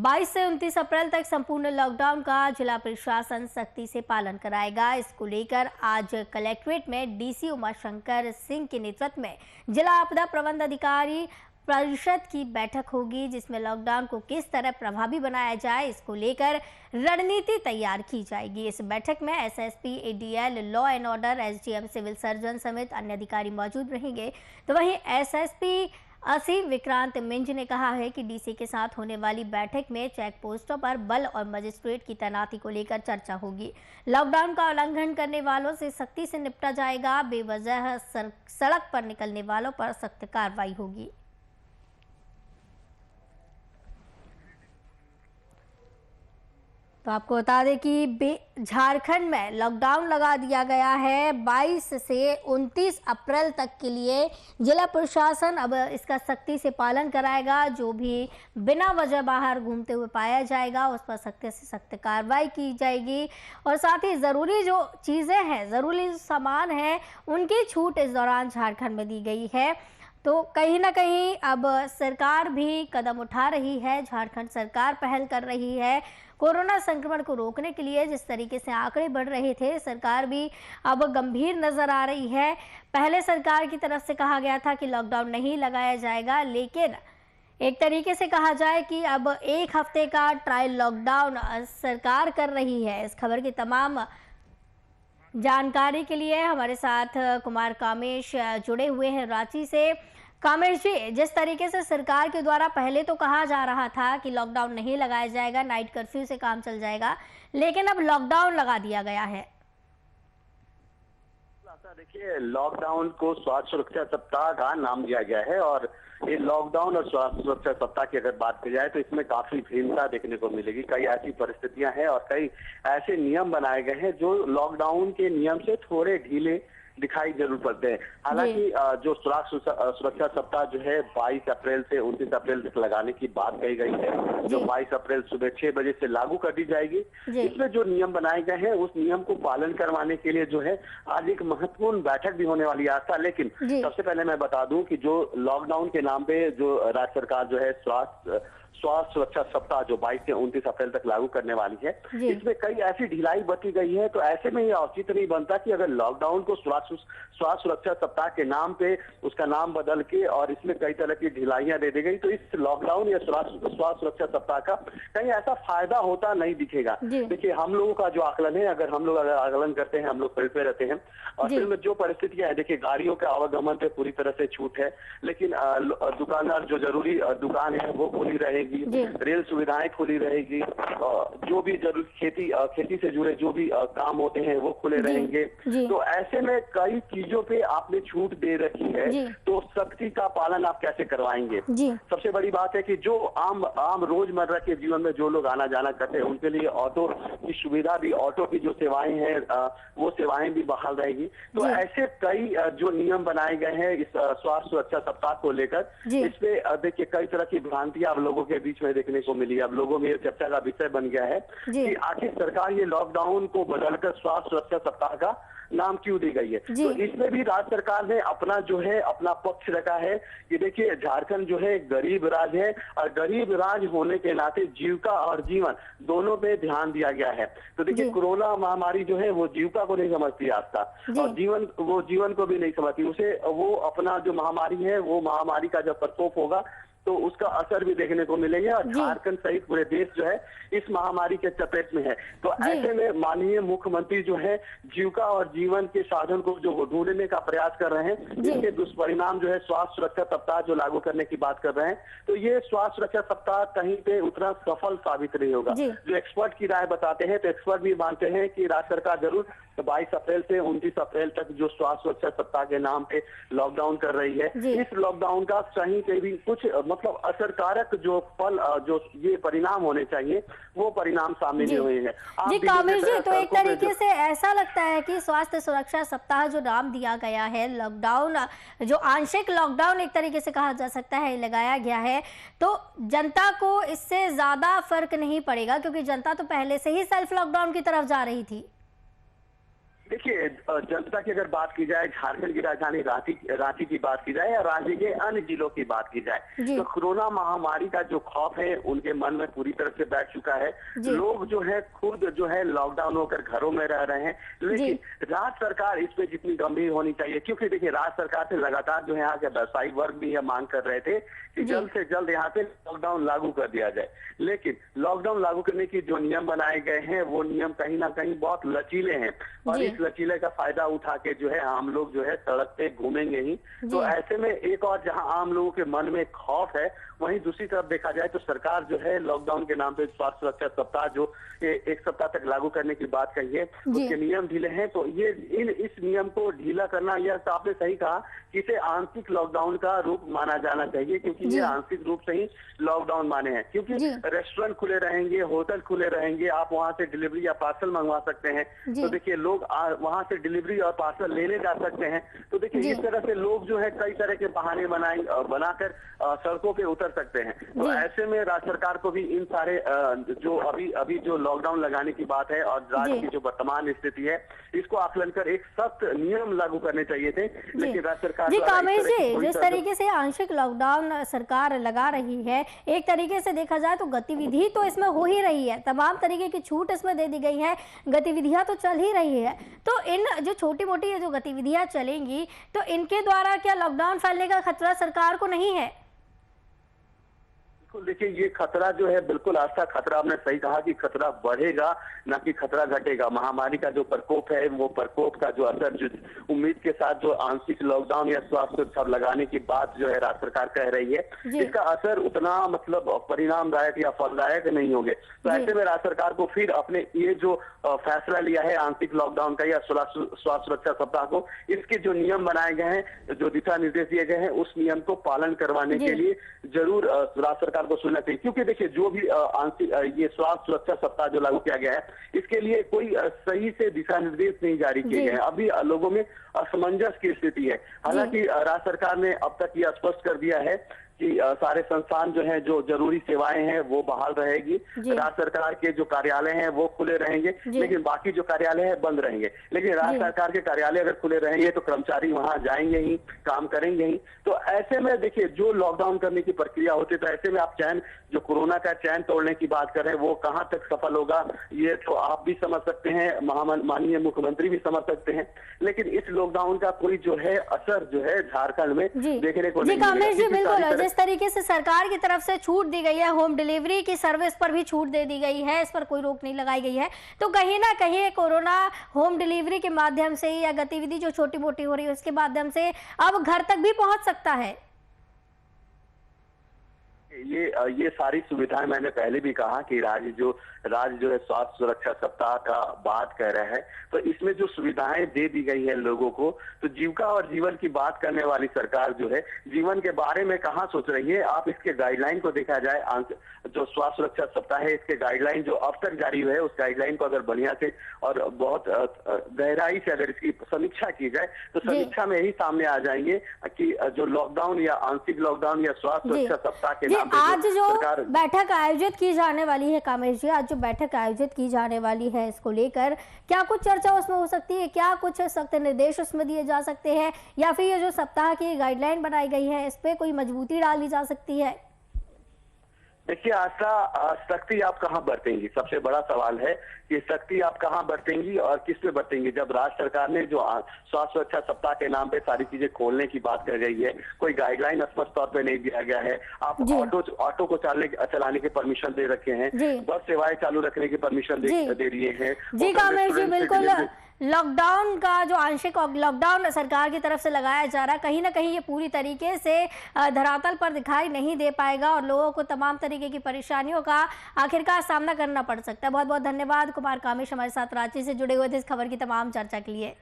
22 से 29 अप्रैल तक संपूर्ण लॉकडाउन का जिला प्रशासन सख्ती से पालन कराएगा। इसको लेकर आज कलेक्ट्रेट में डीसी उमाशंकर सिंह के नेतृत्व में जिला आपदा प्रबंध अधिकारी परिषद की बैठक होगी, जिसमें लॉकडाउन को किस तरह प्रभावी बनाया जाए इसको लेकर रणनीति तैयार की जाएगी। इस बैठक में SSP, ADL, law and order, SDM, civil surgeon समेत अन्य अधिकारी मौजूद रहेंगे। तो वहीं एसएसपी असीम विक्रांत मिंज ने कहा है कि डीसी के साथ होने वाली बैठक में चेक पोस्टों पर बल और मजिस्ट्रेट की तैनाती को लेकर चर्चा होगी। लॉकडाउन का उल्लंघन करने वालों से सख्ती से निपटा जाएगा। बेवजह सड़क पर निकलने वालों पर सख्त कार्रवाई होगी। तो आपको बता दें कि झारखंड में लॉकडाउन लगा दिया गया है 22 से 29 अप्रैल तक के लिए। जिला प्रशासन अब इसका सख्ती से पालन कराएगा। जो भी बिना वजह बाहर घूमते हुए पाया जाएगा उस पर सख्त से सख्त कार्रवाई की जाएगी। और साथ ही ज़रूरी जो चीज़ें हैं, ज़रूरी सामान है, उनकी छूट इस दौरान झारखंड में दी गई है। तो कहीं ना कहीं अब सरकार भी कदम उठा रही है। झारखंड सरकार पहल कर रही है कोरोना संक्रमण को रोकने के लिए। जिस तरीके से आंकड़े बढ़ रहे थे, सरकार भी अब गंभीर नजर आ रही है। पहले सरकार की तरफ से कहा गया था कि लॉकडाउन नहीं लगाया जाएगा, लेकिन एक तरीके से कहा जाए कि अब एक हफ्ते का ट्रायल लॉकडाउन सरकार कर रही है। इस खबर की तमाम जानकारी के लिए हमारे साथ कुमार कामेश जुड़े हुए हैं रांची से। कामेश जी, जिस तरीके से सरकार के द्वारा पहले तो कहा जा रहा था कि लॉकडाउन नहीं लगाया जाएगा, नाइट कर्फ्यू से काम चल जाएगा, लेकिन अब लॉकडाउन लगा दिया गया है। देखिए, लॉकडाउन को स्वास्थ्य सुरक्षा सप्ताह का नाम दिया गया है और ये लॉकडाउन और स्वास्थ्य सुरक्षा सप्ताह की अगर बात की जाए तो इसमें काफी भिन्नता देखने को मिलेगी। कई ऐसी परिस्थितियां हैं और कई ऐसे नियम बनाए गए हैं जो लॉकडाउन के नियम से थोड़े ढीले दिखाई जरूर पड़ते हैं। हालांकि जो स्वास्थ्य सुरक्षा सप्ताह जो है 22 अप्रैल से 29 अप्रैल तक लगाने की बात कही गई है, जो 22 अप्रैल सुबह 6 बजे से लागू कर दी जाएगी। इसमें जो नियम बनाए गए हैं उस नियम को पालन करवाने के लिए जो है आज एक महत्वपूर्ण बैठक भी होने वाली है आज। लेकिन सबसे पहले मैं बता दूं कि जो लॉकडाउन के नाम पे जो राज्य सरकार जो है स्वास्थ्य सुरक्षा सप्ताह जो 22 से 29 अप्रैल तक लागू करने वाली है, इसमें कई ऐसी ढिलाई बरती गई है। तो ऐसे में ये औचित्य नहीं बनता कि अगर लॉकडाउन को स्वास्थ्य सुरक्षा सप्ताह के नाम पे उसका नाम बदल के और इसमें कई तरह की ढिलाइयां दे दी गई, तो इस लॉकडाउन या स्वास्थ्य सुरक्षा सप्ताह का कहीं ऐसा फायदा होता नहीं दिखेगा। देखिए, हम लोगों का जो आकलन है, अगर आकलन करते हैं, हम लोग फील्ड पे रहते हैं और फिर में जो परिस्थितियां है, देखिए गाड़ियों के आवागमन पे पूरी तरह से छूट है, लेकिन दुकानदार जो जरूरी दुकान है वो खुली रहेगी, रेल सुविधाएं खुली रहेगी, जो भी जरूरी खेती से जुड़े जो भी काम होते हैं वो खुले रहेंगे। तो ऐसे में कई चीजों पे आपने छूट दे रखी है, तो सख्ती का पालन आप कैसे करवाएंगे? सबसे बड़ी बात है कि जो आम रोजमर्रा के जीवन में जो लोग आना जाना करते हैं उनके लिए ऑटो की सुविधा भी, ऑटो की जो सेवाएं हैं वो सेवाएं भी बहाल रहेगी। तो ऐसे कई जो नियम बनाए गए हैं इस स्वास्थ्य सुरक्षा सप्ताह को लेकर, इसमें देखिए कई तरह की भ्रांतियां आप लोगों के बीच में देखने को मिली। अब लोगों में चर्चा का विषय बन गया है कि आखिर सरकार ये लॉकडाउन को बदलकर स्वास्थ्य सुरक्षा सप्ताह का नाम क्यों दी गई है। तो इसमें भी राज्य सरकार ने अपना पक्ष रखा है कि देखिए झारखंड जो है गरीब राज्य है और गरीब राज्य होने के नाते जीविका और जीवन दोनों पे ध्यान दिया गया है। तो देखिए कोरोना महामारी जो है वो जीविका को नहीं समझती आज तक और जीवन को भी नहीं समझती। उसे वो अपना जो महामारी है, वो महामारी का जब प्रकोप होगा तो उसका असर भी देखने को मिलेगा और झारखंड सहित पूरे देश जो है इस महामारी के चपेट में है। तो ऐसे में माननीय मुख्यमंत्री जो है जीविका और जीवन के साधन को जो ढूंढने का प्रयास कर रहे हैं, जिसके दुष्परिणाम जो है स्वास्थ्य सुरक्षा सप्ताह जो लागू करने की बात कर रहे हैं, तो ये स्वास्थ्य सुरक्षा सप्ताह कहीं पे उतना सफल साबित नहीं होगा। जो एक्सपर्ट की राय बताते हैं, तो एक्सपर्ट भी मानते हैं कि राज्य सरकार जरूर 22 अप्रैल से 29 अप्रैल तक जो स्वास्थ्य सुरक्षा सप्ताह के नाम पे लॉकडाउन कर रही है, इस लॉकडाउन का कहीं पे भी कुछ मतलब असरकारक जो ये परिणाम होने चाहिए वो परिणाम सामने नहीं हुए हैं। जी कामेश जी, तो एक तरीके से ऐसा लगता है कि स्वास्थ्य सुरक्षा सप्ताह जो नाम दिया गया है, लॉकडाउन जो आंशिक लॉकडाउन एक तरीके से कहा जा सकता है लगाया गया है, तो जनता को इससे ज्यादा फर्क नहीं पड़ेगा क्योंकि जनता तो पहले से ही सेल्फ लॉकडाउन की तरफ जा रही थी। देखिए, जनता की अगर बात की जाए, झारखंड की राजधानी रांची की बात की जाए या राज्य के अन्य जिलों की बात की जाए, जी। तो कोरोना महामारी का जो खौफ है उनके मन में पूरी तरह से बैठ चुका है। जी। लोग जो है खुद जो है लॉकडाउन होकर घरों में रह रहे हैं, लेकिन राज्य सरकार इस पे जितनी गंभीर होनी चाहिए, क्योंकि देखिए राज्य सरकार से लगातार जो है यहाँ के व्यवसायिक वर्ग भी यह मांग कर रहे थे कि जी। जल्द से जल्द यहाँ पे लॉकडाउन लागू कर दिया जाए। लेकिन लॉकडाउन लागू करने की जो नियम बनाए गए हैं वो नियम कहीं ना कहीं बहुत लचीले हैं, और जी। इस लचीले का फायदा उठा के जो है आम लोग जो है सड़क पे घूमेंगे ही। तो ऐसे में एक और जहां आम लोगों के मन में खौफ है, वहीं दूसरी तरफ देखा जाए तो सरकार जो है लॉकडाउन के नाम पे स्वास्थ्य सुरक्षा सप्ताह जो एक सप्ताह तक लागू करने की बात कही है, उसके नियम ढीले हैं। तो ये इस नियम को ढीला करना, यह तो आपने सही कहा कि इसे आंशिक लॉकडाउन का रूप माना जाना चाहिए, क्योंकि ये आंशिक रूप से ही लॉकडाउन माने हैं। क्योंकि रेस्टोरेंट खुले रहेंगे, होटल खुले रहेंगे, आप वहां से डिलीवरी या पार्सल मंगवा सकते हैं। तो देखिए लोग वहां से डिलीवरी और पार्सल लेने जा सकते हैं। तो देखिए इस तरह से लोग जो है कई तरह के बहाने बनाकर सड़कों पे उतर सकते हैं। तो ऐसे में राज्य सरकार को भी इन सारे जो अभी जो लॉकडाउन लगाने की बात है और राज्य की जो वर्तमान स्थिति है, इसको आकलन कर एक सख्त नियम लागू करने चाहिए थे। लेकिन राज्य सरकार जी कामेश जी, जिस तरीके से आंशिक लॉकडाउन सरकार लगा रही है, एक तरीके से देखा जाए तो गतिविधि तो इसमें हो ही रही है, तमाम तरीके की छूट इसमें दे दी गई है, गतिविधियां तो चल ही रही है। तो इन जो छोटी मोटी जो गतिविधियां चलेंगी, तो इनके द्वारा क्या लॉकडाउन फैलने का खतरा सरकार को नहीं है? देखिए ये खतरा जो है बिल्कुल आस्था खतरा, आपने सही कहा कि खतरा बढ़ेगा ना कि खतरा घटेगा। महामारी का जो प्रकोप है वो प्रकोप का जो असर जो उम्मीद के साथ जो आंशिक लॉकडाउन या स्वास्थ्य सब लगाने की बात जो है राज्य सरकार कह रही है, इसका असर उतना मतलब परिणामदायक या फलदायक नहीं होंगे। तो ऐसे में राज्य सरकार को फिर अपने ये जो फैसला लिया है आंशिक लॉकडाउन का या स्वास्थ्य सुरक्षा सप्ताह को, इसके जो नियम बनाए गए हैं, जो दिशा निर्देश दिए गए हैं, उस नियम को पालन करवाने के लिए जरूर राज्य सरकार को सुनना चाहिए। क्योंकि देखिए जो भी आंशिक ये स्वास्थ्य सुरक्षा सप्ताह जो लागू किया गया है, इसके लिए कोई सही से दिशा निर्देश नहीं जारी किए गए हैं। अभी लोगों में असमंजस की स्थिति है। हालांकि राज्य सरकार ने अब तक ये स्पष्ट कर दिया है कि सारे संस्थान जो हैं, जो जरूरी सेवाएं हैं वो बहाल रहेगी। राज्य सरकार के जो कार्यालय हैं वो खुले रहेंगे, लेकिन बाकी जो कार्यालय है बंद रहेंगे। लेकिन राज्य सरकार के कार्यालय अगर खुले रहेंगे तो कर्मचारी वहां जाएंगे ही, काम करेंगे ही। तो ऐसे में देखिए जो लॉकडाउन करने की प्रक्रिया होती है, तो ऐसे में आप चैन जो कोरोना का चैन तोड़ने की बात कर रहे हैं वो कहां तक सफल होगा, ये तो आप भी समझ सकते हैं, माननीय मुख्यमंत्री भी समझ सकते हैं। लेकिन इस लॉकडाउन का कोई जो है असर जो है झारखंड में देखने को नहीं मिलेगा। जिस तरीके से सरकार की तरफ से छूट दी गई है, होम डिलीवरी की सर्विस पर भी छूट दे दी गई है, इस पर कोई रोक नहीं लगाई गई है, तो कहीं ना कहीं कोरोना होम डिलीवरी के माध्यम से या गतिविधि जो छोटी मोटी हो रही है उसके माध्यम से अब घर तक भी पहुंच सकता है। ये सारी सुविधाएं मैंने पहले भी कहा कि राज्य जो है स्वास्थ्य सुरक्षा सप्ताह का बात कर रहा है, तो इसमें जो सुविधाएं दे दी गई है लोगों को, तो जीविका और जीवन की बात करने वाली सरकार जो है जीवन के बारे में कहाँ सोच रही है। आप इसके गाइडलाइन को देखा जाए, जो स्वास्थ्य सुरक्षा सप्ताह है इसके गाइडलाइन जो अब तक जारी हुए है, उस गाइडलाइन को अगर बढ़िया से और बहुत गहराई से अगर इसकी समीक्षा की जाए तो समीक्षा में यही सामने आ जाएंगे कि जो लॉकडाउन या आंशिक लॉकडाउन या स्वास्थ्य सुरक्षा सप्ताह के नाम आज जो बैठक आयोजित की जाने वाली है कामेश जी, आज जो बैठक आयोजित की जाने वाली है इसको लेकर क्या कुछ चर्चा उसमें हो सकती है, क्या कुछ सख्त निर्देश उसमें दिए जा सकते हैं, या फिर ये जो सप्ताह की गाइडलाइन बनाई गई है इस पे कोई मजबूती डाली जा सकती है? देखिए सख्ती आप कहाँ बरतेंगी, सबसे बड़ा सवाल है कि सख्ती आप कहाँ बरतेंगी और किस पे बरतेंगी। जब राज्य सरकार ने जो स्वास्थ्य सुरक्षा सप्ताह के नाम पे सारी चीजें खोलने की बात कर रही है, कोई गाइडलाइन स्पष्ट तौर पे नहीं दिया गया है। आप ऑटो को चलाने के परमिशन दे रखे हैं, बस सेवाएं चालू रखने की परमिशन दे दिए हैं। जी कामेश जी, बिल्कुल लॉकडाउन का जो आंशिक लॉकडाउन सरकार की तरफ से लगाया जा रहा है, कहीं ना कहीं ये पूरी तरीके से धरातल पर दिखाई नहीं दे पाएगा और लोगों को तमाम तरीके की परेशानियों का आखिरकार सामना करना पड़ सकता है। बहुत बहुत धन्यवाद कुमार कामेश, हमारे साथ रांची से जुड़े हुए थे इस खबर की तमाम चर्चा के लिए।